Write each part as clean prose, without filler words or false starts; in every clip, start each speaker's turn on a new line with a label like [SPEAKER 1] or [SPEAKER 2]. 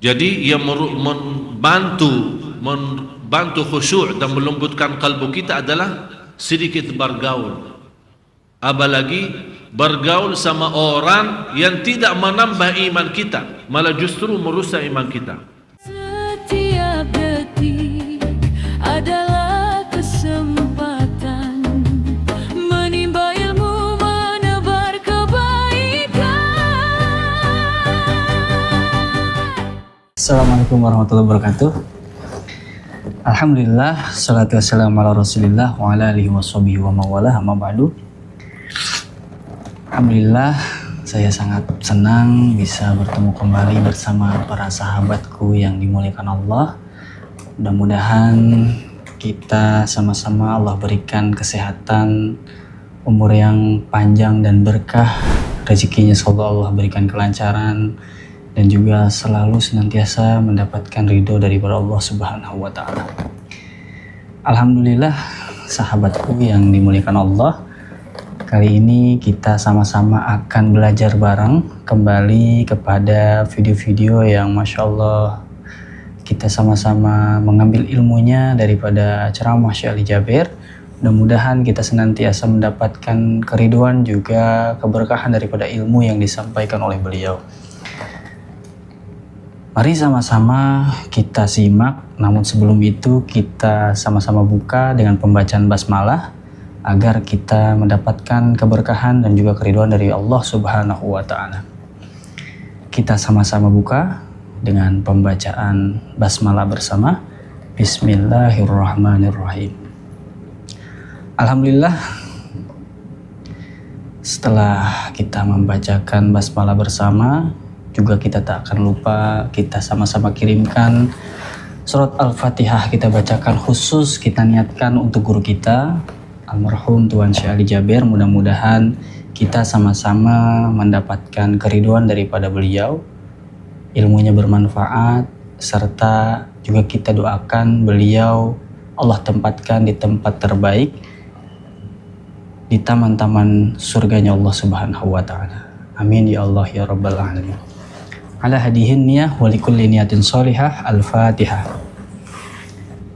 [SPEAKER 1] Jadi yang membantu khusyuk dan melembutkan kalbu kita adalah sedikit bergaul. Apalagi bergaul sama orang yang tidak menambah iman kita, malah justru merusak iman kita.
[SPEAKER 2] Setiap detik adalah kesempatan menimba ilmu, menebar kebaikan.
[SPEAKER 3] Assalamualaikum warahmatullahi wabarakatuh. Alhamdulillah, salatu wassalamu ala rasulillah wa ala alihi wa sahbihi wa mawalah, amma ba'du. Alhamdulillah, saya sangat senang bisa bertemu kembali bersama para sahabatku yang dimuliakan Allah. Mudah-mudahan kita sama-sama Allah berikan kesehatan, umur yang panjang dan berkah, rezekinya semoga Allah berikan kelancaran, dan juga selalu senantiasa mendapatkan ridho dari Allah Subhanahu wa Ta'ala. Alhamdulillah, sahabatku yang dimuliakan Allah, kali ini kita sama-sama akan belajar bareng kembali kepada video-video yang Masya Allah kita sama-sama mengambil ilmunya daripada ceramah Syekh Ali Jabir. Mudah-mudahan kita senantiasa mendapatkan keriduan juga keberkahan daripada ilmu yang disampaikan oleh beliau. Mari sama-sama kita simak, namun sebelum itu kita sama-sama buka dengan pembacaan basmalah agar kita mendapatkan keberkahan dan juga keriduan dari Allah Subhanahu wa Ta'ala. Kita sama-sama buka dengan pembacaan basmalah bersama. Bismillahirrahmanirrahim. Alhamdulillah, setelah kita membacakan basmalah bersama, juga kita tak akan lupa kita sama-sama kirimkan surat Al-Fatihah, kita bacakan khusus, kita niatkan untuk guru kita almarhum Tuan Syekh Ali Jabir. Mudah-mudahan kita sama-sama mendapatkan keriduan daripada beliau, ilmunya bermanfaat, serta juga kita doakan beliau Allah tempatkan di tempat terbaik, di taman-taman surganya Allah Subhanahu wa Ta'ala. Amin ya Allah ya Rabbal Alamin. Ala hadihin niyah wa likulli niyatin sholihah. Al-Fatihah.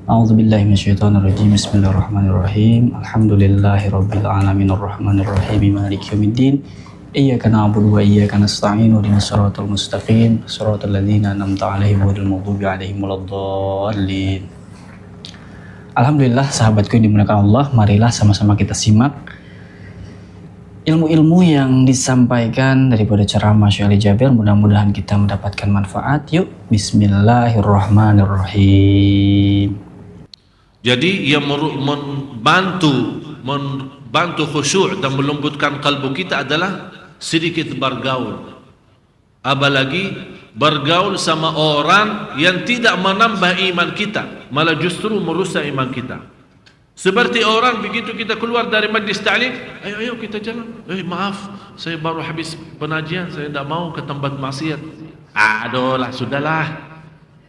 [SPEAKER 3] A'udzubillahi minasyaitonirrajim. Bismillahirrahmanirrahim. Alhamdulillahi rabbil alamin arrahmanir rahim maliki yaumiddin. Iyyaka na'budu wa iyyaka nasta'in. Ihdinas siratal mustaqim, siratal ladzina an'amta 'alaihim ghairil maghdubi 'alaihim waladdallin. Alhamdulillah, sahabatku yang dimuliakan Allah, marilah sama-sama kita simak ilmu-ilmu yang disampaikan daripada ceramah Syekh Ali Jabir. Mudah-mudahan kita mendapatkan manfaat. Yuk, bismillahirrahmanirrahim.
[SPEAKER 1] Jadi yang membantu khusyuk dan melembutkan kalbu kita adalah sedikit bergaul. Apalagi bergaul sama orang yang tidak menambah iman kita, malah justru merusak iman kita. Seperti orang begitu kita keluar dari majlis ta'lim, ayo kita jalan. Maaf, saya baru habis pengajian, saya tidak mau ke tempat maksiat. Aduh lah, sudahlah,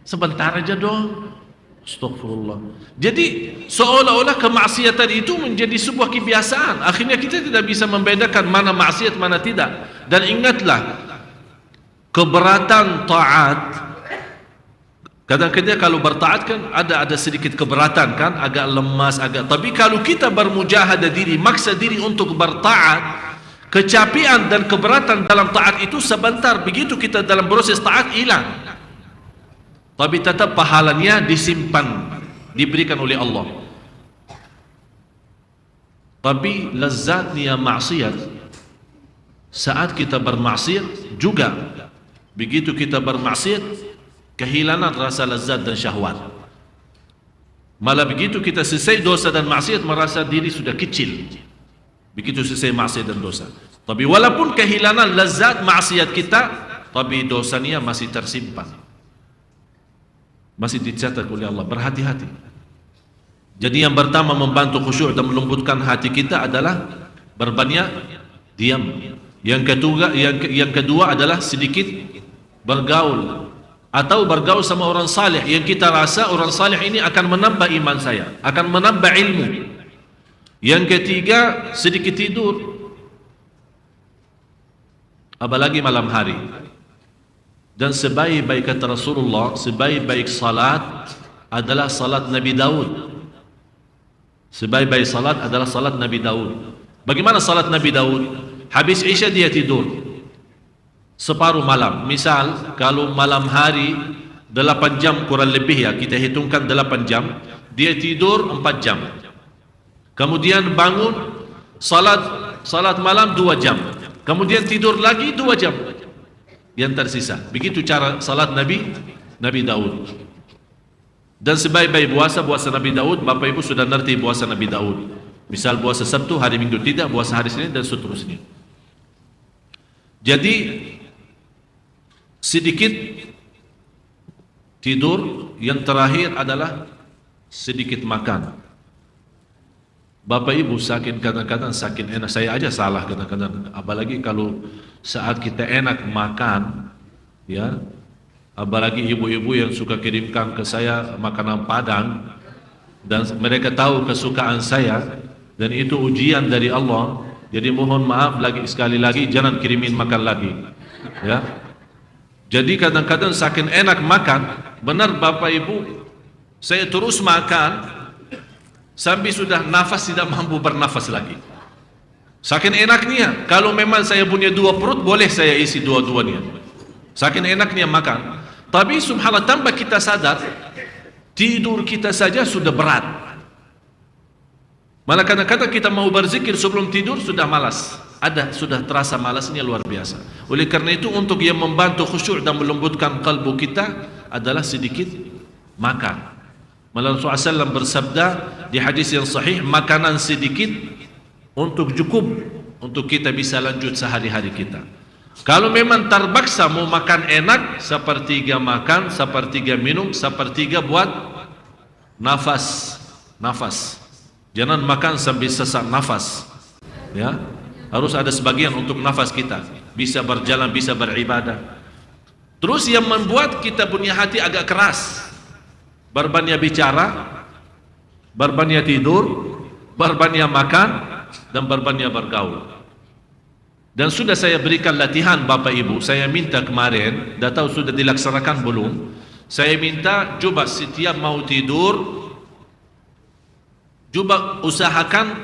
[SPEAKER 1] sebentar aja dong. Astagfirullah. Jadi seolah-olah kemaksiatan itu menjadi sebuah kebiasaan. Akhirnya kita tidak bisa membedakan mana maksiat, mana tidak. Dan ingatlah, keberatan taat, kadang-kadang kalau bertaat kan ada sedikit keberatan kan, agak lemas, tapi kalau kita bermujahadah diri, maksa diri untuk bertaat, kecapian dan keberatan dalam taat itu sebentar, begitu kita dalam proses taat hilang, tapi tetap pahalanya disimpan, diberikan oleh Allah. Tapi lezatnya maksiat saat kita bermaksiat juga, begitu kita bermaksiat kehilangan rasa lezat dan syahwat. Malah begitu kita selesai dosa dan maksiat merasa diri sudah kecil, begitu selesai maksiat dan dosa. Tapi walaupun kehilangan lezat maksiat kita, tapi dosanya masih tersimpan, masih dicatat oleh Allah. Berhati-hati. Jadi yang pertama membantu khusyuk dan melembutkan hati kita adalah berbanyak diam. Yang kedua adalah sedikit bergaul, atau bergaul sama orang saleh yang kita rasa orang saleh ini akan menambah iman saya, akan menambah ilmu. Yang ketiga, sedikit tidur, apalagi malam hari. Dan sebaik-baik kata Rasulullah, sebaik-baik salat adalah salat Nabi Daud. Sebaik-baik salat adalah salat Nabi Daud. Bagaimana salat Nabi Daud? Habis Isya dia tidur separuh malam. Misal kalau malam hari 8 jam kurang lebih ya, kita hitungkan 8 jam, dia tidur 4 jam. Kemudian bangun salat malam 2 jam. Kemudian tidur lagi 2 jam yang tersisa. Begitu cara salat Nabi Daud. Dan sebaik-baik puasa Nabi Daud, Bapak Ibu sudah ngerti puasa Nabi Daud. Misal puasa Sabtu, hari Minggu tidak, puasa hari Senin dan seterusnya. Jadi sedikit tidur, yang terakhir adalah sedikit makan. Bapak Ibu sakit kadang-kadang sakit enak, saya aja salah kadang-kadang, apalagi kalau saat kita enak makan, ya. Apalagi ibu-ibu yang suka kirimkan ke saya makanan Padang dan mereka tahu kesukaan saya, dan itu ujian dari Allah. Jadi mohon maaf sekali lagi, jangan kirimin makan lagi, ya. Jadi kadang-kadang saking enak makan, benar Bapak Ibu, saya terus makan sampai sudah nafas tidak mampu bernafas lagi. Saking enaknya, kalau memang saya punya 2 perut boleh saya isi dua-duanya. Saking enaknya makan. Tapi subhanallah, tanpa kita sadar, tidur kita saja sudah berat. Malah kadang-kadang kita mau berzikir sebelum tidur sudah malas. Sudah terasa malasnya luar biasa. Oleh karena itu, untuk yang membantu khusyuk dan melembutkan kalbu kita adalah sedikit makan. Malah Rasulullah SAW bersabda di hadis yang sahih, makanan sedikit untuk cukup untuk kita bisa lanjut sehari-hari kita. Kalau memang terpaksa mau makan enak, sepertiga makan, sepertiga minum, sepertiga buat nafas. Jangan makan sampai sesak nafas, ya. Harus ada sebagian untuk nafas kita, bisa berjalan, bisa beribadah. Terus yang membuat kita punya hati agak keras, berbanyak bicara, berbanyak tidur, berbanyak makan, dan berbanyak bergaul. Dan sudah saya berikan latihan Bapak Ibu, saya minta kemarin, dah tahu sudah dilaksanakan belum? Saya minta coba setiap mau tidur, coba usahakan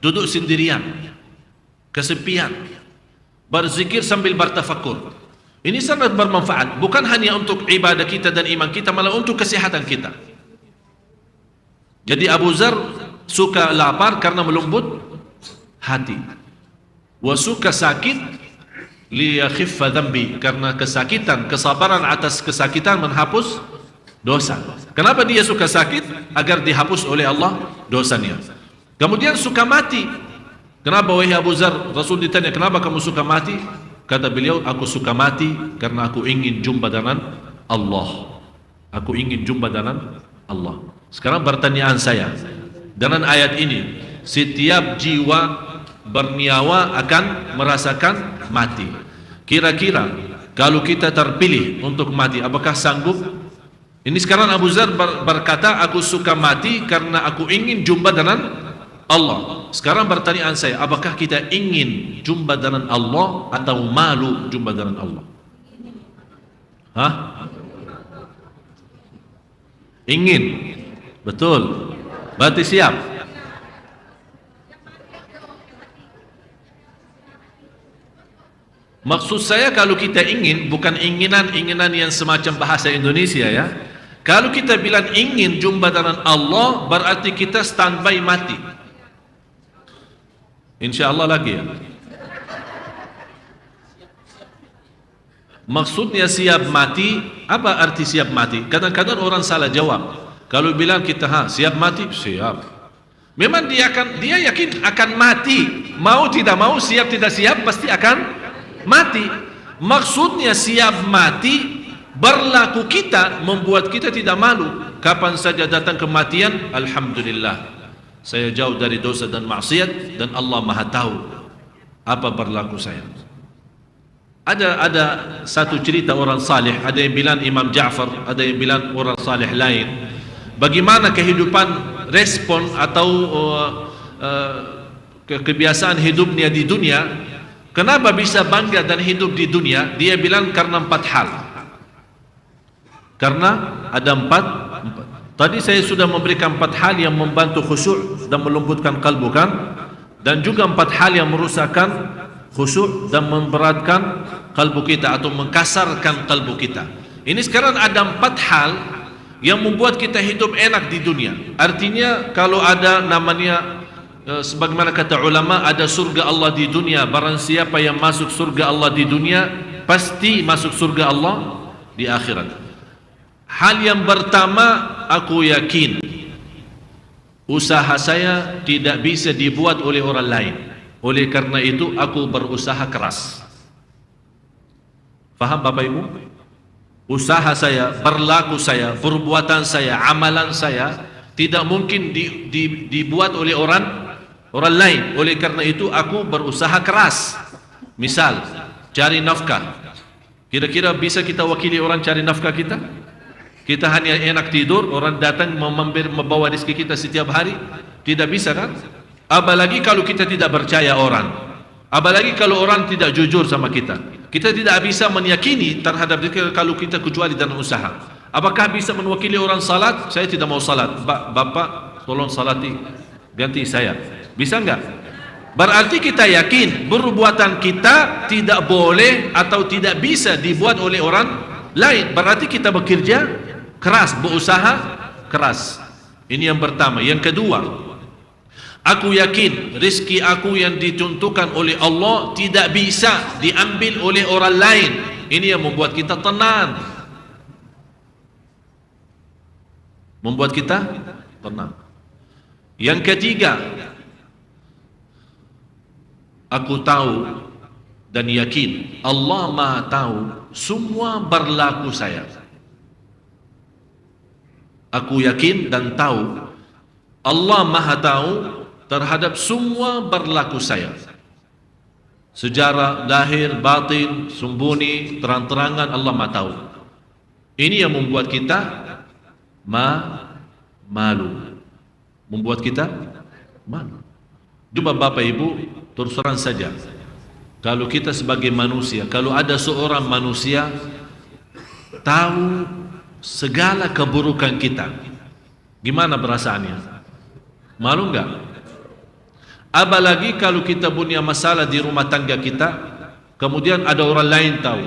[SPEAKER 1] duduk sendirian, kesepian, berzikir sambil bertafakur. Ini sangat bermanfaat, bukan hanya untuk ibadah kita dan iman kita, malah untuk kesehatan kita. Jadi Abu Zar suka lapar karena melembut hati. Wasuka sakit liyakhiffa dhanbi, karena kesakitan, kesabaran atas kesakitan menghapus dosa. Kenapa dia suka sakit? Agar dihapus oleh Allah dosanya. Kemudian suka mati. Kenapa wahai Abu Zar? Rasul ditanya, kenapa kamu suka mati? Kata beliau, aku suka mati karena aku ingin jumpa dengan Allah. Aku ingin jumpa dengan Allah. Sekarang pertanyaan saya, dengan ayat ini, setiap jiwa bernyawa akan merasakan mati. Kira-kira kalau kita terpilih untuk mati, apakah sanggup? Ini sekarang Abu Zar berkata, aku suka mati karena aku ingin jumpa dengan Allah. Sekarang pertanyaan saya, apakah kita ingin jumpa dengan Allah atau malu jumpa dengan Allah? Hah? Ingin. Betul. Berarti siap. Maksud saya, kalau kita ingin, bukan inginan yang semacam bahasa Indonesia ya. Kalau kita bilang ingin jumpa dengan Allah, berarti kita standby mati. Insya Allah lagi ya. Maksudnya siap mati, apa arti siap mati? Kadang-kadang orang salah jawab. Kalau bilang kita siap mati, siap. Memang dia yakin akan mati. Mau tidak mau, siap tidak siap, pasti akan mati. Maksudnya siap mati, berlaku kita, membuat kita tidak malu. Kapan saja datang kematian, alhamdulillah, saya jauh dari dosa dan maksiat, dan Allah Maha tahu apa berlaku saya. Ada satu cerita orang saleh, ada yang bilang Imam Ja'far, ada yang bilang orang saleh lain. Bagaimana kehidupan, respon atau kebiasaan hidupnya di dunia. Kenapa bisa bangga dan hidup di dunia? Dia bilang karena 4 hal. Karena ada empat. Tadi saya sudah memberikan 4 hal yang membantu khusyuk dan melembutkan kalbu kan, dan juga 4 hal yang merusakkan khusyuk dan memberatkan kalbu kita atau mengkasarkan kalbu kita. Ini sekarang ada 4 hal yang membuat kita hidup enak di dunia. Artinya kalau ada namanya sebagaimana kata ulama, ada surga Allah di dunia. Barang siapa yang masuk surga Allah di dunia, pasti masuk surga Allah di akhirat. Hal yang pertama, aku yakin usaha saya tidak bisa dibuat oleh orang lain. Oleh karena itu aku berusaha keras. Faham Bapak Ibu? Usaha saya, berlaku saya, perbuatan saya, amalan saya tidak mungkin dibuat oleh orang lain. Oleh karena itu aku berusaha keras. Misal, cari nafkah. Kira-kira bisa kita wakili orang cari nafkah kita? Kita hanya enak tidur, orang datang membawa rezeki kita setiap hari? Tidak bisa kan? Apalagi kalau kita tidak percaya orang, apalagi kalau orang tidak jujur sama kita. Kita tidak bisa meyakini terhadap dia kalau kita kecuali dalam usaha. Apakah bisa mewakili orang salat? Saya tidak mau salat. Bapak tolong salati, ganti saya. Bisa enggak? Berarti kita yakin perbuatan kita tidak boleh atau tidak bisa dibuat oleh orang lain. Berarti kita bekerja keras, berusaha keras. Ini yang pertama. Yang kedua, aku yakin rezeki aku yang ditentukan oleh Allah tidak bisa diambil oleh orang lain. Ini yang membuat kita tenang. Membuat kita tenang. Yang ketiga, aku tahu dan yakin Allah Maha tahu semua berlaku saya. Aku yakin dan tahu Allah Maha tahu terhadap semua berlaku saya. Sejarah lahir, batin, sembunyi, terang-terangan Allah Maha tahu. Ini yang membuat kita malu. Membuat kita malu. Coba Bapak Ibu terus terang saja. Kalau kita sebagai manusia, kalau ada seorang manusia tahu segala keburukan kita, gimana perasaannya? Malu enggak? Apalagi kalau kita punya masalah di rumah tangga kita, kemudian ada orang lain tahu.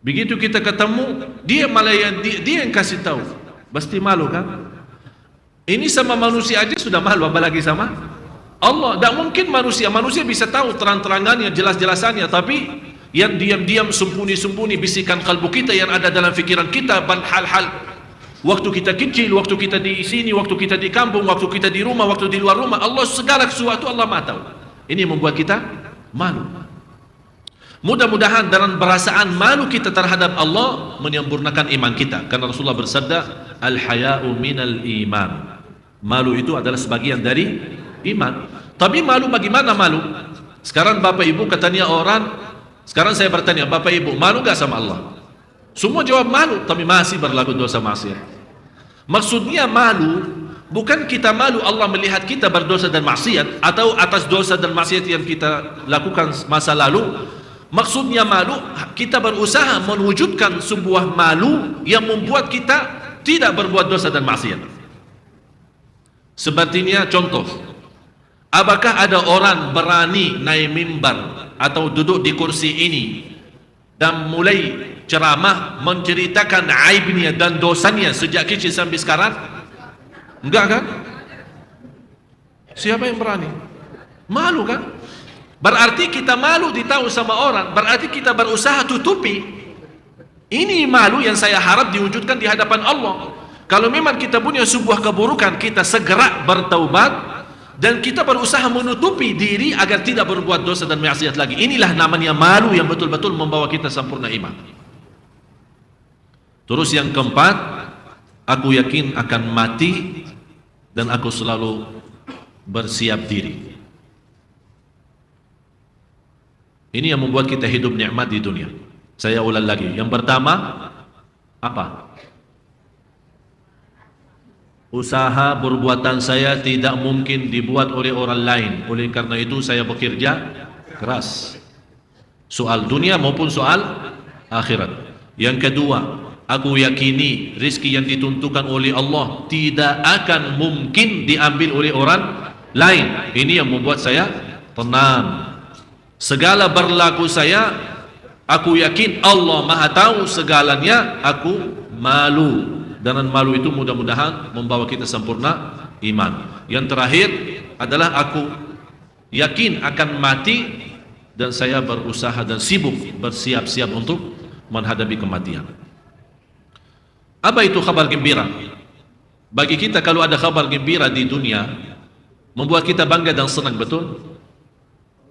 [SPEAKER 1] Begitu kita ketemu, dia malah dia yang kasih tahu. Pasti malu kan? Ini sama manusia aja sudah malu, apalagi sama Allah. Tak mungkin manusia bisa tahu terang-terangannya, jelas-jelasannya, tapi yang diam-diam, sembunyi-sembunyi bisikan kalbu kita yang ada dalam fikiran kita, hal-hal waktu kita kecil, waktu kita di sini, waktu kita di kampung, waktu kita di rumah, waktu di luar rumah, Allah segala sesuatu Allah Maha tahu. Ini membuat kita malu. Mudah-mudahan dalam perasaan malu kita terhadap Allah menyempurnakan iman kita. Karena Rasulullah bersabda, al-haya'u minal iman. Malu itu adalah sebagian dari iman. Tapi malu bagaimana malu? Sekarang Bapak Ibu katanya orang, sekarang saya bertanya, Bapak Ibu malu gak sama Allah? Semua jawab malu, tapi masih berlaku dosa maksiat. Maksudnya malu, bukan kita malu Allah melihat kita berdosa dan maksiat, atau atas dosa dan maksiat yang kita lakukan masa lalu. Maksudnya malu, kita berusaha mewujudkan sebuah malu yang membuat kita tidak berbuat dosa dan maksiat. Sepertinya contoh, apakah ada orang berani naik mimbar atau duduk di kursi ini dan mulai ceramah menceritakan aibnya dan dosanya sejak kecil sampai sekarang? Enggak kan? Siapa yang berani? Malu kan? Berarti kita malu ditahu sama orang, berarti kita berusaha tutupi. Ini malu yang saya harap diwujudkan di hadapan Allah. Kalau memang kita punya sebuah keburukan, kita segera bertaubat dan kita berusaha menutupi diri agar tidak berbuat dosa dan maksiat lagi. Inilah namanya malu yang betul-betul membawa kita sempurna iman. Terus yang keempat, aku yakin akan mati dan aku selalu bersiap diri. Ini yang membuat kita hidup nikmat di dunia. Saya ulang lagi. Yang pertama, apa? Usaha perbuatan saya tidak mungkin dibuat oleh orang lain. Oleh karena itu saya bekerja keras. Soal dunia maupun soal akhirat. Yang kedua, Aku yakini rizki yang ditentukan oleh Allah tidak akan mungkin diambil oleh orang lain. Ini yang membuat saya tenang. Segala berlaku saya, aku yakin Allah Maha tahu segalanya. Aku malu, dan malu itu mudah-mudahan membawa kita sempurna iman. Yang terakhir adalah aku yakin akan mati, dan saya berusaha dan sibuk bersiap-siap untuk menghadapi kematian. Apa itu kabar gembira? Bagi kita, kalau ada kabar gembira di dunia, membuat kita bangga dan senang, betul?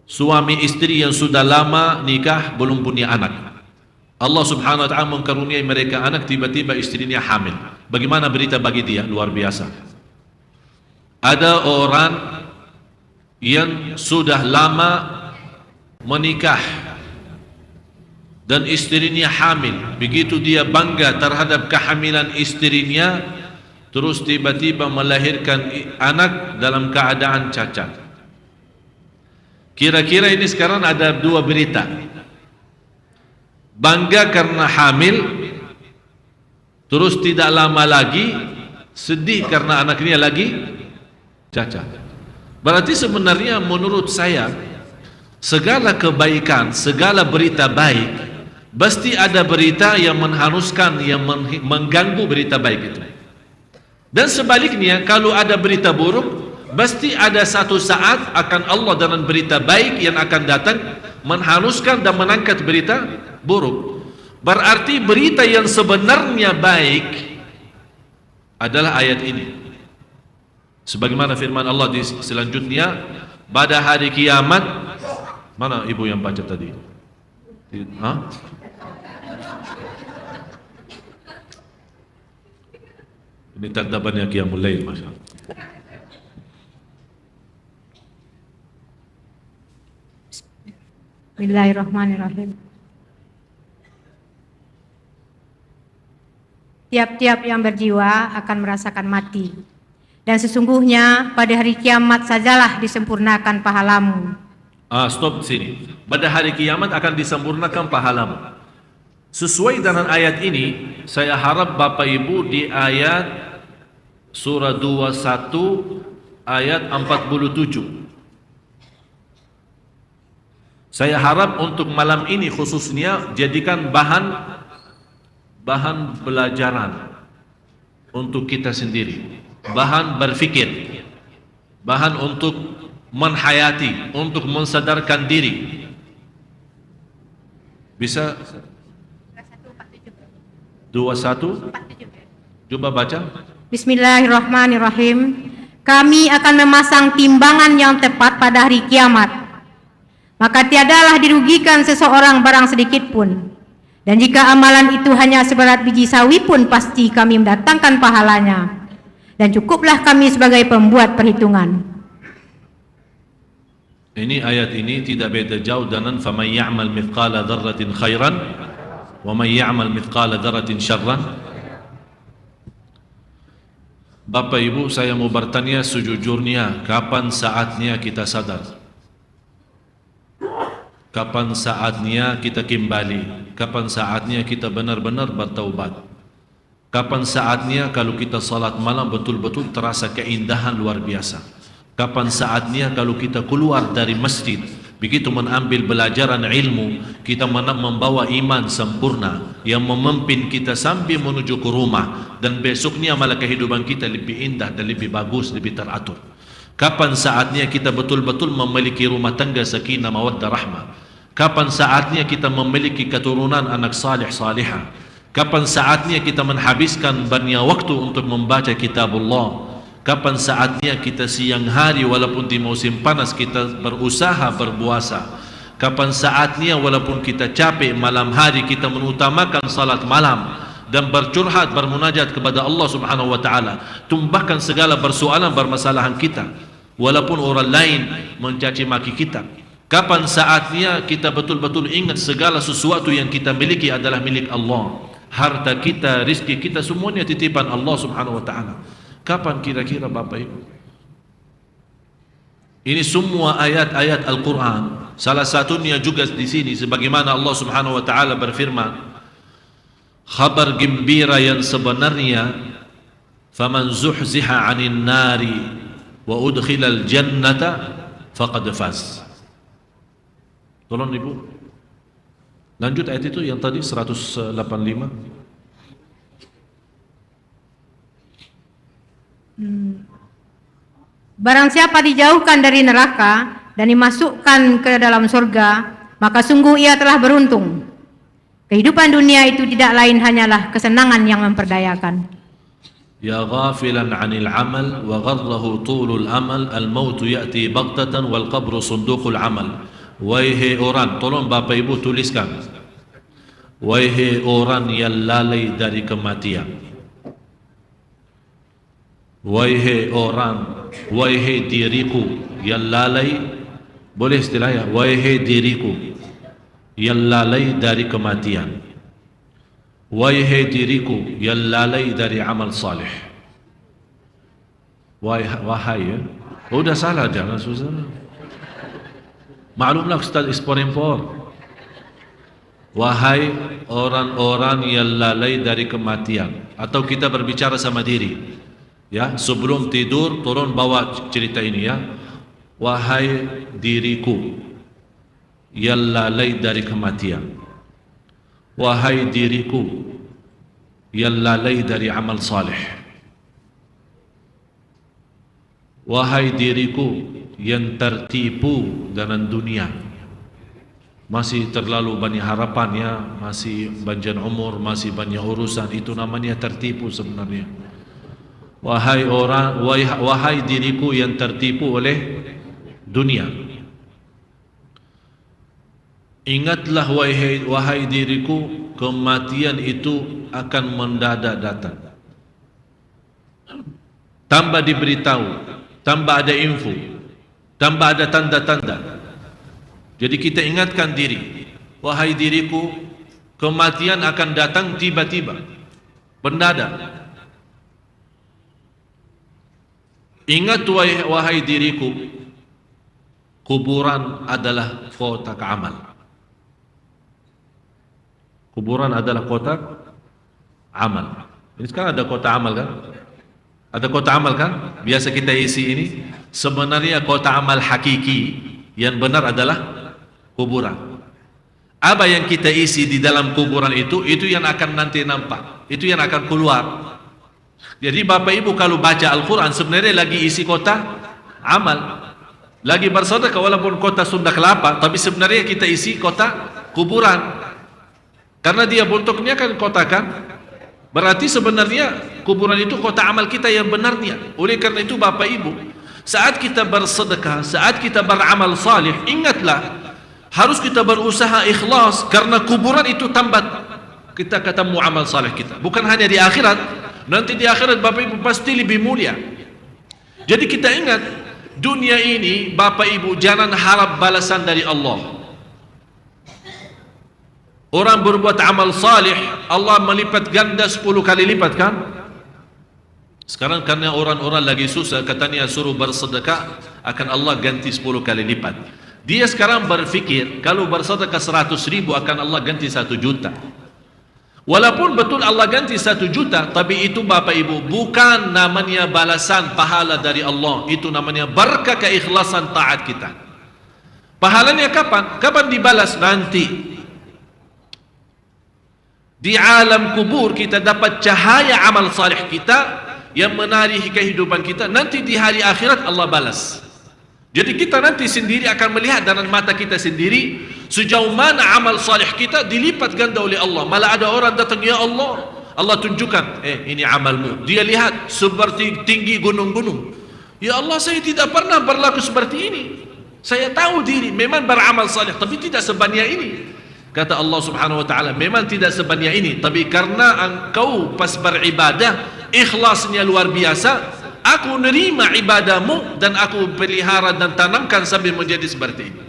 [SPEAKER 1] Suami istri yang sudah lama nikah belum punya anak, Allah subhanahu wa ta'ala mengkaruniai mereka anak, tiba-tiba istrinya hamil. Bagaimana berita bagi dia? Luar biasa. Ada orang yang sudah lama menikah dan istrinya hamil. Begitu dia bangga terhadap kehamilan istrinya, terus tiba-tiba melahirkan anak dalam keadaan cacat. Kira-kira ini sekarang ada dua berita. Bangga karena hamil, terus tidak lama lagi sedih karena anaknya lagi cacat. Berarti sebenarnya menurut saya, segala kebaikan, segala berita baik, pasti ada berita yang menghanguskan, yang mengganggu berita baik itu. Dan sebaliknya, kalau ada berita buruk, pasti ada satu saat akan Allah dengan berita baik yang akan datang menghanguskan dan mengangkat berita buruk. Berarti berita yang sebenarnya baik adalah ayat ini. Sebagaimana firman Allah di selanjutnya, pada hari kiamat. Mana ibu yang baca tadi? Hah? Ini tadabannya qiyamul lail, Masya Allah.
[SPEAKER 4] Bismillahirrahmanirrahim. Tiap-tiap yang berjiwa akan merasakan mati, dan sesungguhnya pada hari kiamat sajalah disempurnakan pahalamu.
[SPEAKER 1] Stop sini. Pada hari kiamat akan disempurnakan pahalamu. Sesuai dengan ayat ini, saya harap Bapak Ibu di ayat surah 21 ayat 47. Saya harap untuk malam ini khususnya jadikan bahan pelajaran untuk kita sendiri, bahan berfikir, bahan untuk menhayati, untuk mensadarkan diri. Bisa 21? Coba baca.
[SPEAKER 4] Bismillahirrahmanirrahim. Kami akan memasang timbangan yang tepat pada hari kiamat, maka tiadalah dirugikan seseorang barang sedikit pun. Dan jika amalan itu hanya seberat biji sawi pun, pasti kami mendatangkan pahalanya. Dan cukuplah kami sebagai pembuat perhitungan.
[SPEAKER 1] Ini ayat ini tidak beda jauh dengan faman ya'mal mithqala dzarratin khairan wa man ya'mal mithqala dzarratin syarran. Bapak Ibu, saya mau bertanya sejujurnya, kapan saatnya kita sadar? Kapan saatnya kita kembali? Kapan saatnya kita benar-benar bertaubat? Kapan saatnya kalau kita salat malam betul-betul terasa keindahan luar biasa? Kapan saatnya kalau kita keluar dari masjid, begitu mengambil pelajaran ilmu, kita membawa iman sempurna yang memimpin kita sampai menuju ke rumah, dan besoknya malah kehidupan kita lebih indah dan lebih bagus, lebih teratur. Kapan saatnya kita betul-betul memiliki rumah tangga sakinah mawaddah rahmah? Kapan saatnya kita memiliki keturunan anak salih salihah? Kapan saatnya kita menghabiskan banyak waktu untuk membaca kitabullah? Kapan saatnya kita siang hari walaupun di musim panas kita berusaha berpuasa? Kapan saatnya walaupun kita capek malam hari kita mengutamakan salat malam dan bercurhat, bermunajat kepada Allah Subhanahu wa taala, tumbahkan segala persoalan permasalahan kita walaupun orang lain mencaci maki kita? Kapan saatnya kita betul-betul ingat segala sesuatu yang kita miliki adalah milik Allah? Harta kita, rizki kita, semuanya titipan Allah Subhanahu wa taala. Kapan kira-kira Bapak Ibu? Ini semua ayat-ayat Al-Quran. Salah satunya juga di sini, sebagaimana Allah Subhanahu wa taala berfirman, Khabar gembira yang sebenarnya, faman zuhziha 'anil nari wa udkhilal jannata faqad faz. Tolong Ibu lanjut ayat itu yang tadi 185.
[SPEAKER 4] Barang siapa dijauhkan dari neraka dan dimasukkan ke dalam surga, maka sungguh ia telah beruntung. Kehidupan dunia itu tidak lain hanyalah kesenangan yang memperdayakan.
[SPEAKER 1] Ya ghafilan 'anil amal wa gharrahu tulul amal, al-maut ya'ti baghtatan wal qabru sunduqul amal. Wahai orang, tolong Bapak Ibu tuliskan, wahai orang yang lalai dari kematian, wahai orang, wahai diriku yang lalai, boleh istilahnya, wahai diriku yang lalai dari kematian, wahai diriku yang lalai dari amal salih. Wahai ya, udah salah, jangan susah. Maklumlah Ustaz impor. Wahai orang-orang yang lalai dari kematian, atau kita berbicara sama diri, ya, sebelum tidur tolong bawa cerita ini ya. Wahai diriku yang lalai dari kematian, wahai diriku yang lalai dari amal saleh, wahai diriku yang tertipu dengan dunia, masih terlalu banyak harapannya, masih panjang umur, masih banyak urusan, itu namanya tertipu sebenarnya. Wahai orang, wahai diriku yang tertipu oleh dunia, ingatlah wahai diriku, kematian itu akan mendadak datang. Tambah diberitahu, tambah ada info, tambah ada tanda-tanda. Jadi kita ingatkan diri, wahai diriku, kematian akan datang tiba-tiba, mendadak. Ingat wahai diriku, kuburan adalah kotak amal. Kuburan adalah kotak amal. Ini sekarang ada kotak amal kan? Ada kotak amal kan? Biasa kita isi ini. Sebenarnya kotak amal hakiki yang benar adalah kuburan. Apa yang kita isi di dalam kuburan itu yang akan nanti nampak, itu yang akan keluar. Jadi Bapak Ibu kalau baca Al-Quran sebenarnya lagi isi kotak amal, lagi bersedekah walaupun kotak Sunda Kelapa, tapi sebenarnya kita isi kotak kuburan. Karena dia bentuknya kan kotak kan, berarti sebenarnya kuburan itu kotak amal kita yang benarnya. Oleh karena itu Bapak Ibu, saat kita bersedekah, saat kita beramal salih, ingatlah harus kita berusaha ikhlas, karena kuburan itu tambat kita ketemu amal salih kita. Bukan hanya di akhirat, nanti di akhirat Bapak Ibu pasti lebih mulia. Jadi kita ingat, dunia ini Bapak Ibu jangan harap balasan dari Allah. Orang berbuat amal salih, Allah melipat ganda 10 kali lipat kan? Sekarang karena orang-orang lagi susah, katanya suruh bersedekah, akan Allah ganti 10 kali lipat. Dia sekarang berfikir, kalau bersedekah 100.000 akan Allah ganti 1 juta. Walaupun betul Allah ganti 1 juta, tapi itu Bapak Ibu bukan namanya balasan pahala dari Allah. Itu namanya berkah keikhlasan taat kita. Pahalanya kapan? Kapan dibalas? Nanti di alam kubur kita dapat cahaya amal salih kita yang menari kehidupan kita. Nanti di hari akhirat Allah balas. Jadi kita nanti sendiri akan melihat dengan mata kita sendiri sejauh mana amal salih kita dilipat ganda oleh Allah. Malah ada orang datang, ya Allah, Allah tunjukkan, ini amalmu. Dia lihat seperti tinggi gunung-gunung. Ya Allah, saya tidak pernah berlaku seperti ini. Saya tahu diri memang beramal salih, tapi tidak sebanyak ini. Kata Allah Subhanahu wa taala, memang tidak sebanyak ini, tapi karena engkau pas beribadah ikhlasnya luar biasa, aku nerima ibadahmu dan aku pelihara dan tanamkan sambil menjadi seperti ini.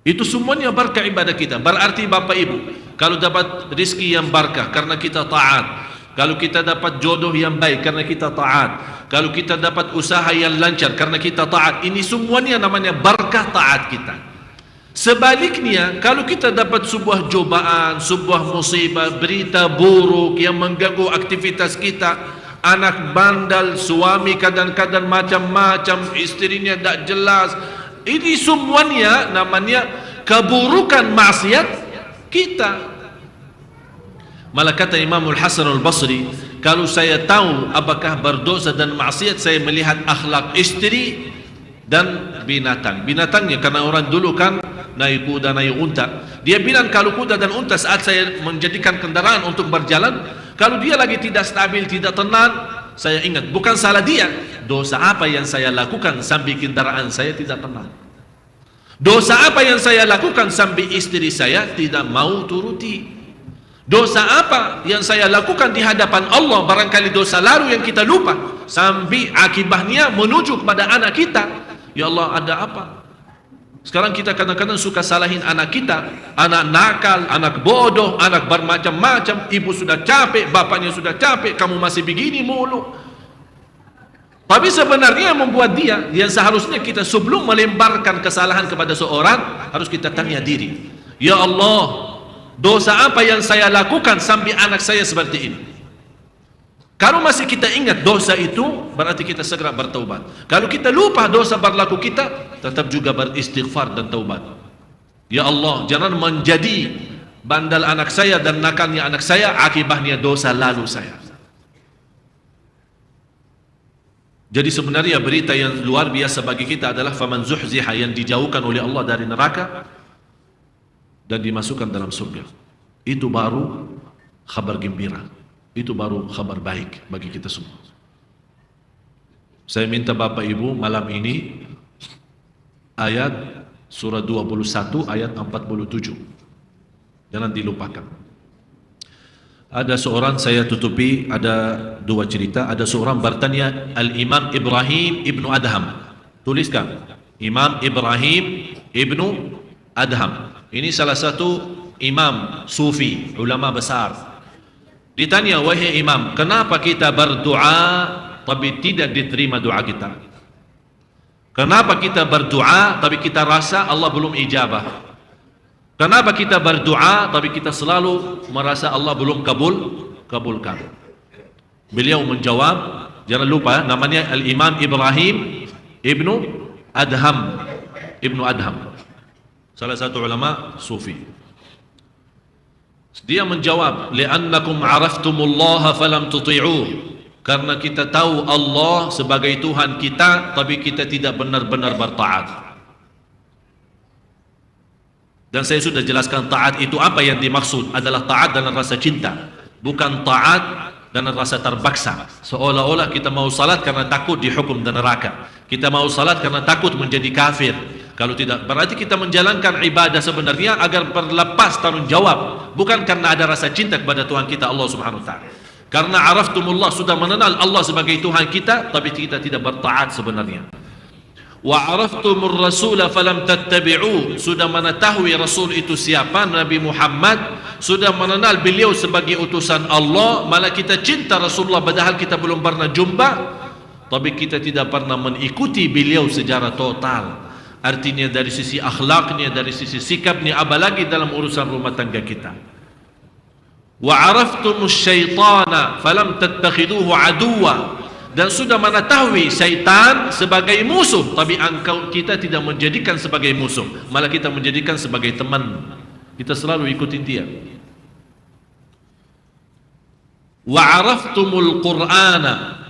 [SPEAKER 1] Itu semuanya berkah ibadah kita. Berarti Bapak Ibu, kalau dapat rezeki yang berkah karena kita taat, kalau kita dapat jodoh yang baik karena kita taat, kalau kita dapat usaha yang lancar karena kita taat, ini semuanya namanya berkah taat kita. Sebaliknya, kalau kita dapat sebuah cobaan, sebuah musibah, berita buruk yang mengganggu aktivitas kita, anak bandal, suami kadang-kadang macam-macam, istrinya tak jelas, ini semuanya namanya keburukan maksiat kita. Malah kata Imamul Hasan al-Basri, kalau saya tahu apakah berdosa dan maksiat, saya melihat akhlak istri dan binatang. Binatangnya, karena orang dulu kan naik kuda, naik unta, dia bilang kalau kuda dan unta saat saya menjadikan kendaraan untuk berjalan, kalau dia lagi tidak stabil, tidak tenang, saya ingat bukan salah dia, dosa apa yang saya lakukan sampai kendaraan saya tidak tenang, dosa apa yang saya lakukan sampai istri saya tidak mau turuti, dosa apa yang saya lakukan di hadapan Allah, barangkali dosa lalu yang kita lupa, sampai akibatnya menuju kepada anak kita. Ya Allah, ada apa? Sekarang kita kadang-kadang suka salahin anak kita, anak nakal, anak bodoh, anak bermacam-macam, ibu sudah capek, bapaknya sudah capek, kamu masih begini mulu. Tapi sebenarnya yang membuat dia, yang seharusnya kita sebelum melemparkan kesalahan kepada seorang, harus kita tanya diri, ya Allah, dosa apa yang saya lakukan sampai anak saya seperti ini? Kalau masih kita ingat dosa itu, berarti kita segera bertaubat. Kalau kita lupa dosa berlaku kita, tetap juga beristighfar dan taubat. Ya Allah, jangan menjadi bandal anak saya dan nakalnya anak saya akibatnya dosa lalu saya. Jadi sebenarnya berita yang luar biasa bagi kita adalah faman zuhziha, yang dijauhkan oleh Allah dari neraka dan dimasukkan dalam surga. Itu baru kabar gembira. Itu baru kabar baik bagi kita semua. Saya minta Bapak Ibu malam ini ayat surah 21 ayat 47. Jangan dilupakan. Ada seorang, saya tutupi, ada dua cerita. Ada seorang bertanya, Al-Imam Ibrahim Ibnu Adham. Tuliskan, Imam Ibrahim Ibnu Adham. Ini salah satu imam sufi, ulama besar. Ditanya, wahai imam, kenapa kita berdoa tapi tidak diterima doa kita? Kenapa kita berdoa tapi kita rasa Allah belum ijabah? Kenapa kita berdoa tapi kita selalu merasa Allah belum kabulkan? Beliau menjawab, jangan lupa namanya Al-Imam Ibrahim Ibnu Adham. Ibnu Adham, salah satu ulama sufi. Dia menjawab, li'annakum araftumullah falam tuti'uh, karena kita tahu Allah sebagai Tuhan kita tapi kita tidak benar-benar bertaat. Dan saya sudah jelaskan taat itu apa yang dimaksud adalah taat dan rasa cinta, bukan taat dan rasa terpaksa. Seolah-olah kita mau salat karena takut dihukum dan neraka, kita mau salat karena takut menjadi kafir. Kalau tidak, berarti kita menjalankan ibadah sebenarnya agar berlepas tanggung jawab, bukan karena ada rasa cinta kepada Tuhan kita Allah Subhanahu wa taala. Karena araftumullah, sudah mengenal Allah sebagai Tuhan kita tapi kita tidak bertaat sebenarnya. Wa araftumur rasula falam tattabi'u, sudah mengetahui Rasul itu siapa, Nabi Muhammad, sudah mengenal beliau sebagai utusan Allah, malah kita cinta Rasulullah padahal kita belum pernah jumpa, tapi kita tidak pernah mengikuti beliau secara total. Artinya dari sisi akhlaknya, dari sisi sikapnya, apalagi dalam urusan rumah tangga kita. Wa araftumus syaitana falam tattakhiduhu aduwa, dan sudah mengetahui syaitan sebagai musuh tapi kita tidak menjadikan sebagai musuh, malah kita menjadikan sebagai teman. Kita selalu ikutin dia. Wa araftumul qur'ana,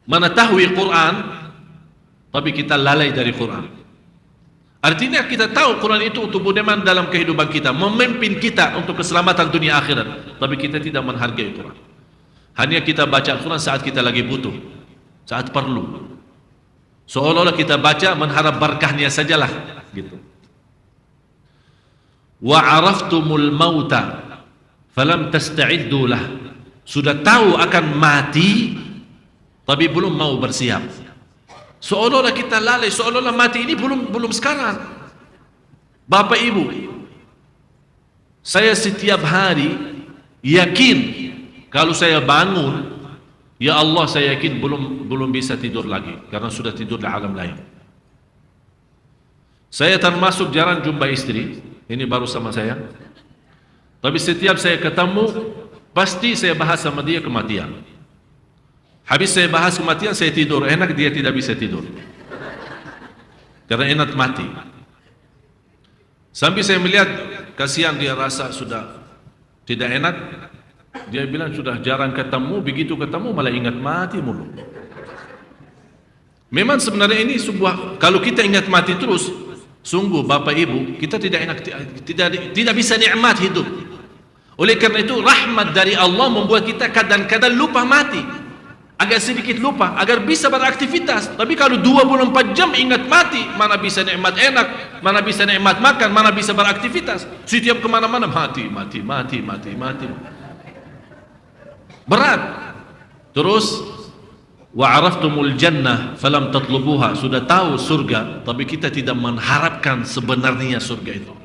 [SPEAKER 1] mengetahui Quran tapi kita lalai dari Quran. Artinya kita tahu Quran itu untuk budeman dalam kehidupan kita, memimpin kita untuk keselamatan dunia akhirat, tapi kita tidak menghargai Quran. Hanya kita baca Quran saat kita lagi butuh, saat perlu. Seolah-olah kita baca mengharap berkahnya sajalah gitu. Wa araftumul mauta falam tasta'iddu lah, sudah tahu akan mati tapi belum mau bersiap. Seolah-olah kita lalai, seolah-olah mati ini belum sekarang. Bapak Ibu, saya setiap hari yakin kalau saya bangun, ya Allah, saya yakin belum bisa tidur lagi karena sudah tidur di alam lain. Saya termasuk jarang jumpa istri, ini baru sama saya. Tapi setiap saya ketemu, pasti saya bahas sama dia kematian. Habis saya bahas kematian, saya tidur. Enak, dia tidak bisa tidur. Karena enak mati. Sampai saya melihat, kasihan dia rasa sudah tidak enak. Dia bilang sudah jarang ketemu, begitu ketemu malah ingat mati mulu. Memang sebenarnya ini sebuah, kalau kita ingat mati terus, sungguh Bapak Ibu, kita tidak enak, tidak bisa nikmat hidup. Oleh karena itu rahmat dari Allah membuat kita kadang-kadang lupa mati, agak sedikit lupa agar bisa beraktivitas. Tapi kalau 24 jam ingat mati, mana bisa nikmat enak, mana bisa nikmat makan, mana bisa beraktivitas. Setiap kemana-mana mati. Berat. Terus wa'araftumul jannah falam tatlubuha, sudah tahu surga tapi kita tidak mengharapkan sebenarnya surga itu.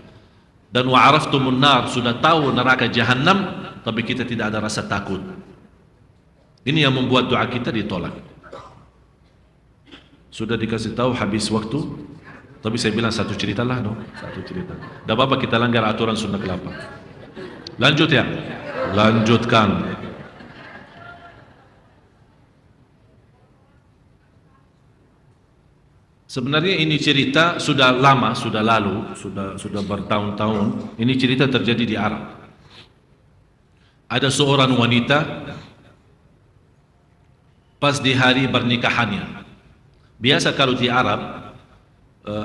[SPEAKER 1] Dan wa'araftumun nar, sudah tahu neraka jahannam tapi kita tidak ada rasa takut. Ini yang membuat doa kita ditolak. Sudah dikasih tahu habis waktu, tapi saya bilang satu cerita lah dong, satu cerita. Tidak apa-apa kita langgar aturan sunnah kelapa. Lanjut ya, lanjutkan. Sebenarnya ini cerita sudah lama, sudah lalu, sudah bertahun-tahun. Ini cerita terjadi di Arab. Ada seorang wanita pas di hari pernikahannya. Biasa kalau di Arab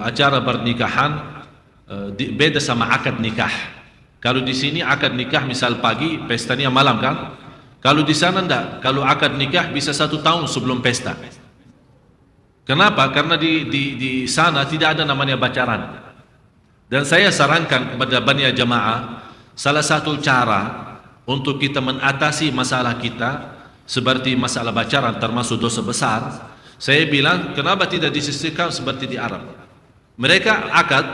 [SPEAKER 1] acara pernikahan beda sama akad nikah. Kalau di sini akad nikah misal pagi, pestanya malam kan? Kalau di sana enggak. Kalau akad nikah bisa 1 tahun sebelum pesta. Kenapa? Karena di sana tidak ada namanya pacaran. Dan saya sarankan kepada banyak jamaah, salah satu cara untuk kita mengatasi masalah kita seperti masalah pacaran termasuk dosa besar, saya bilang kenapa tidak disisihkan seperti di Arab. Mereka akad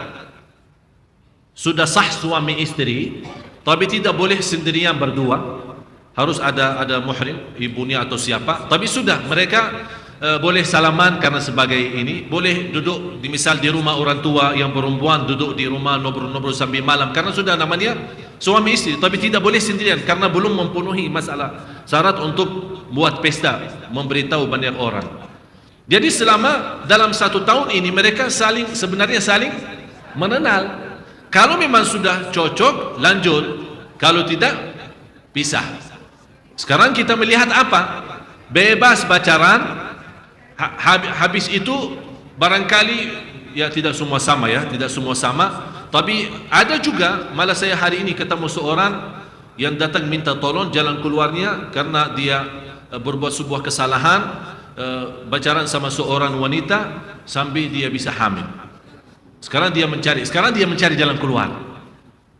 [SPEAKER 1] sudah sah suami istri, tapi tidak boleh sendirian berdua, harus ada muhrim, ibunya atau siapa. Tapi sudah mereka boleh salaman karena sebagai ini, boleh duduk misal di rumah orang tua yang perempuan, duduk di rumah ngobrol-ngobrol sampai malam karena sudah namanya suami istri, tapi tidak boleh sendirian karena belum memenuhi masalah syarat untuk buat pesta, memberitahu banyak orang. Jadi selama dalam 1 tahun ini mereka sebenarnya saling mengenal. Kalau memang sudah cocok lanjut, kalau tidak pisah. Sekarang kita melihat apa? Bebas pacaran. Habis itu barangkali ya tidak semua sama ya, tidak semua sama. Tapi ada juga, malah saya hari ini ketemu seorang yang datang minta tolong jalan keluarnya karena dia berbuat sebuah kesalahan, pacaran sama seorang wanita sampai dia bisa hamil. Sekarang dia mencari jalan keluar.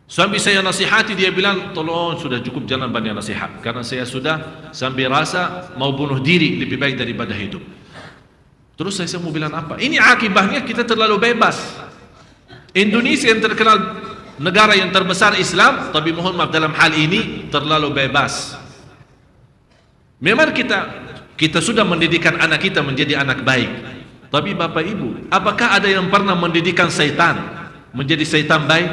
[SPEAKER 1] Sampai saya nasihati, dia bilang tolong sudah cukup jangan banyak nasihat karena saya sudah sampai rasa mau bunuh diri lebih baik daripada hidup. Terus saya mau bilang apa? Ini akibatnya kita terlalu bebas. Indonesia yang terkenal negara yang terbesar Islam, tapi mohon maaf dalam hal ini terlalu bebas. Memang kita sudah mendidikan anak kita menjadi anak baik. Tapi Bapak Ibu, apakah ada yang pernah mendidikan syaitan menjadi syaitan baik?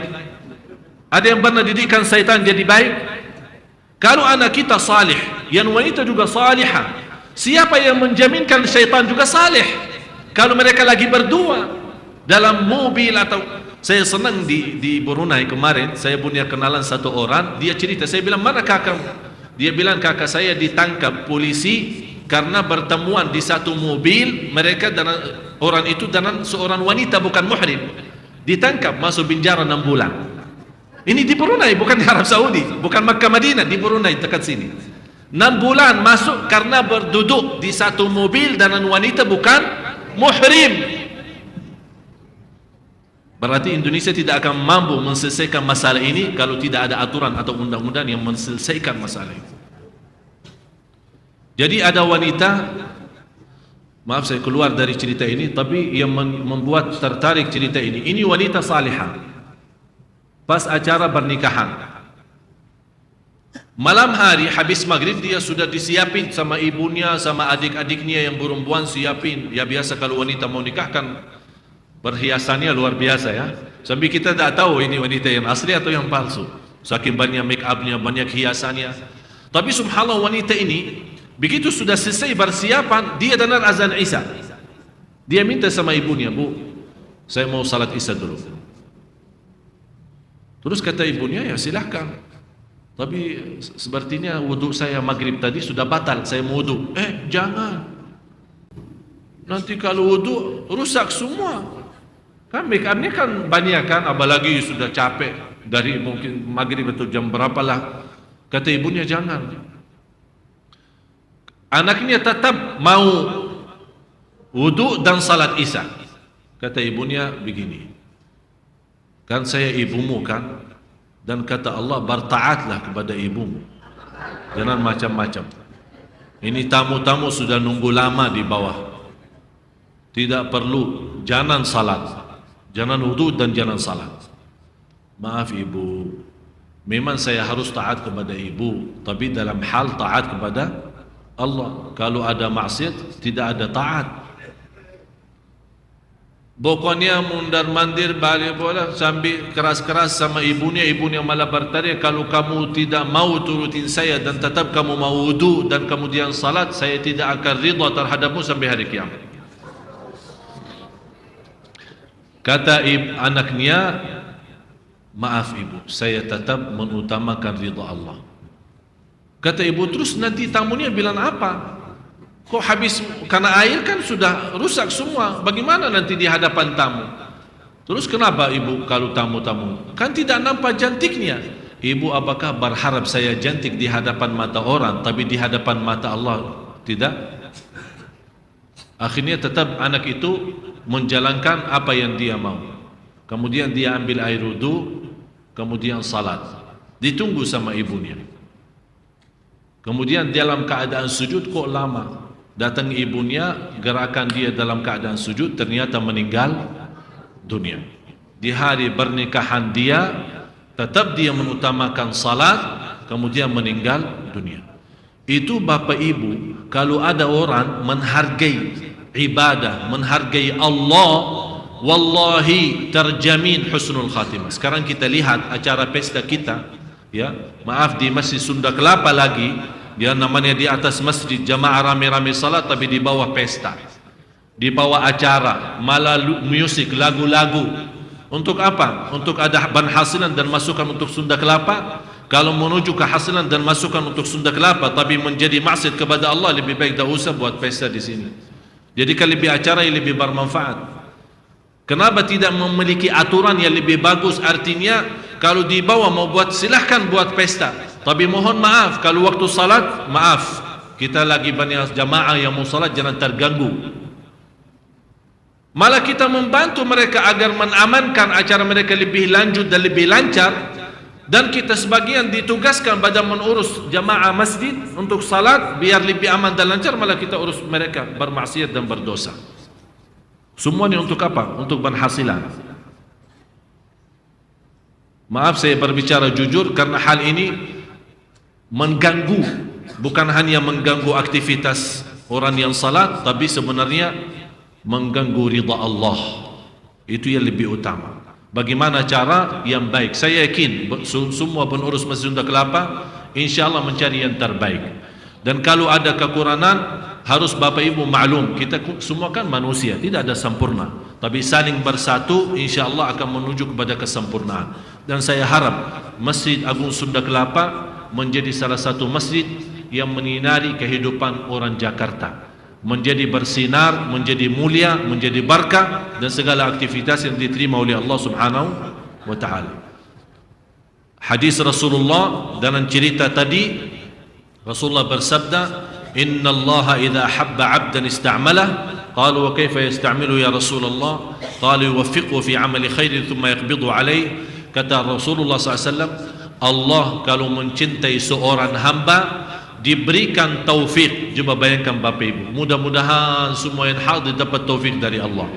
[SPEAKER 1] Ada yang pernah didikan syaitan jadi baik? Kalau anak kita salih, yang wanita juga salihah, siapa yang menjaminkan syaitan juga saleh? Kalau mereka lagi berdua dalam mobil atau saya senang di Brunei kemarin, saya punya kenalan satu orang, dia cerita, saya bilang mana kakak? Dia bilang kakak saya ditangkap polisi karena bertemuan di satu mobil, mereka dan orang itu dan seorang wanita bukan muhrim. Ditangkap masuk penjara 6 bulan. Ini di Brunei, bukan di Arab Saudi, bukan Makkah Madinah, di Brunei dekat sini. 6 bulan masuk karena berduduk di satu mobil dengan wanita bukan muhrim. Berarti Indonesia tidak akan mampu menyelesaikan masalah ini kalau tidak ada aturan atau undang-undang yang menyelesaikan masalah itu. Jadi ada wanita, maaf saya keluar dari cerita ini, tapi yang membuat tertarik cerita ini wanita salihah. Pas acara pernikahan, malam hari habis maghrib dia sudah disiapin sama ibunya, sama adik-adiknya yang perempuan siapin. Ya biasa kalau wanita mau nikah kan Perhiasannya luar biasa ya. Sampai kita tak tahu ini wanita yang asli atau yang palsu. Saking banyak make upnya, banyak hiasannya. Tapi subhanallah wanita ini begitu sudah selesai persiapan, dia dengar azan Isya. Dia minta sama ibunya, "Bu, saya mau salat Isya dulu." Terus kata ibunya, "Ya silahkan. Tapi sepertinya wudhu saya maghrib tadi sudah batal, saya mau wudhu." Jangan. Nanti kalau wudhu rusak semua. Kan make upnya kan banyak kan, apalagi sudah capek dari mungkin maghrib atau jam berapalah. Kata ibunya, "Jangan." Anaknya tetap mau wudhu dan salat Isya. Kata ibunya begini, "Kan saya ibumu kan, dan kata Allah bertaatlah kepada ibumu, jangan macam-macam. Ini tamu-tamu sudah nunggu lama di bawah, tidak perlu, jangan salat, jangan wudhu dan jangan salat." "Maaf ibu, memang saya harus taat kepada ibu, tapi dalam hal taat kepada Allah. Kalau ada maksiat tidak ada taat." Pokoknya mundar mandir balik bola sambil keras-keras sama ibunya. Ibunya malah bertanya, "Kalau kamu tidak mau turutin saya dan tetap kamu mau wudu dan kemudian salat, saya tidak akan ridha terhadapmu sampai hari kiamat." Kata anaknya, "Maaf ibu, saya tetap mengutamakan ridha Allah." Kata ibu, "Terus nanti tamunya bilang apa? Kok habis karena air kan sudah rusak semua, bagaimana nanti di hadapan tamu?" "Terus kenapa ibu kalau tamu-tamu? Kan tidak nampak cantiknya." "Ibu apakah berharap saya cantik di hadapan mata orang, tapi di hadapan mata Allah tidak?" Akhirnya tetap anak itu menjalankan apa yang dia mau. Kemudian dia ambil air wudu, kemudian salat. Ditunggu sama ibunya. Kemudian dalam keadaan sujud kok lama. Datang ibunya, gerakan dia dalam keadaan sujud, ternyata meninggal dunia. Di hari pernikahan dia, tetap dia mengutamakan salat, kemudian meninggal dunia. Itu bapak ibu, kalau ada orang menghargai ibadah, menghargai Allah, wallahi terjamin husnul khatimah. Sekarang kita lihat acara pesta kita, ya, maaf di Masjid Sunda Kelapa lagi, dia namanya di atas masjid jamaah rame-rame salat, tapi di bawah pesta, di bawah acara, malah musik, lagu-lagu. Untuk apa? Untuk ada penghasilan dan masukan untuk Sunda Kelapa. Kalau menuju kehasilan dan masukan untuk Sunda Kelapa tapi menjadi maksiat kepada Allah, lebih baik tak usah buat pesta di sini. Jadi kan lebih acara yang lebih bermanfaat. Kenapa tidak memiliki aturan yang lebih bagus? Artinya kalau di bawah mau buat, silahkan buat pesta, tapi mohon maaf kalau waktu salat, maaf, kita lagi banyak jamaah yang mau salat, jangan terganggu. Malah kita membantu mereka agar mengamankan acara mereka lebih lanjut dan lebih lancar. Dan kita sebagian ditugaskan pada mengurus jamaah masjid untuk salat biar lebih aman dan lancar, malah kita urus mereka bermaksiat dan berdosa. Semuanya untuk apa? Untuk penghasilan. Maaf saya berbicara jujur karena hal ini mengganggu, bukan hanya mengganggu aktivitas orang yang salat, tapi sebenarnya mengganggu ridha Allah. Itu yang lebih utama. Bagaimana cara yang baik? Saya yakin semua pengurus Masjid Sunda Kelapa insyaAllah mencari yang terbaik. Dan kalau ada kekurangan, harus Bapak Ibu maklum, kita semua kan manusia, tidak ada sempurna, tapi saling bersatu insyaAllah akan menuju kepada kesempurnaan. Dan saya harap Masjid Agung Sunda Kelapa menjadi salah satu masjid yang menyinari kehidupan orang Jakarta, menjadi bersinar, menjadi mulia, menjadi berkah, dan segala aktivitas yang diterima oleh Allah Subhanahu wa ta'ala. Hadis Rasulullah dalam cerita tadi, Rasulullah bersabda, "Inna Allah idha habba 'abdan ista'malah." Qalu wa kaifa yasta'milu ya Rasulullah? Qalu yuwaffiqhu fi 'amali khairin thumma yaqbidu 'alayh. Kata Rasulullah SAW, Allah kalau mencintai seorang hamba, diberikan taufik. Coba bayangkan Bapak Ibu, mudah-mudahan semua yang hadir dapat taufik dari Allah.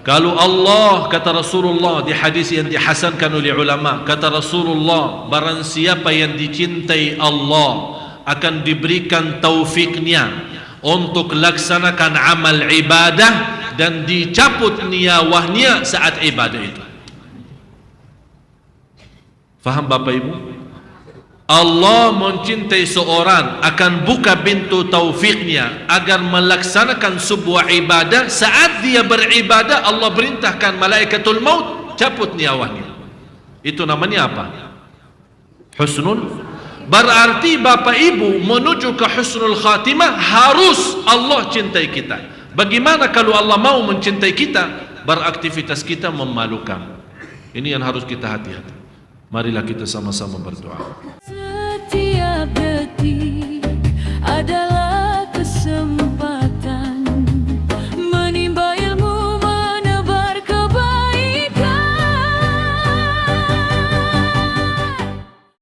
[SPEAKER 1] Kalau Allah, kata Rasulullah di hadis yang dihasankan oleh ulama, kata Rasulullah, barang siapa yang dicintai Allah akan diberikan taufiknya untuk laksanakan amal ibadah dan dicabut nyawanya saat ibadah itu. Faham Bapak Ibu? Allah mencintai seorang akan buka pintu taufiknya agar melaksanakan sebuah ibadah. Saat dia beribadah, Allah perintahkan malaikatul maut cabut nyawanya. Itu namanya apa? Husnul. Berarti Bapak Ibu menuju ke husnul khatimah harus Allah cintai kita. Bagaimana kalau Allah mau mencintai kita? Beraktivitas kita memalukan. Ini yang harus kita hati-hati. Marilah kita sama-sama berdoa.
[SPEAKER 2] Setiap detik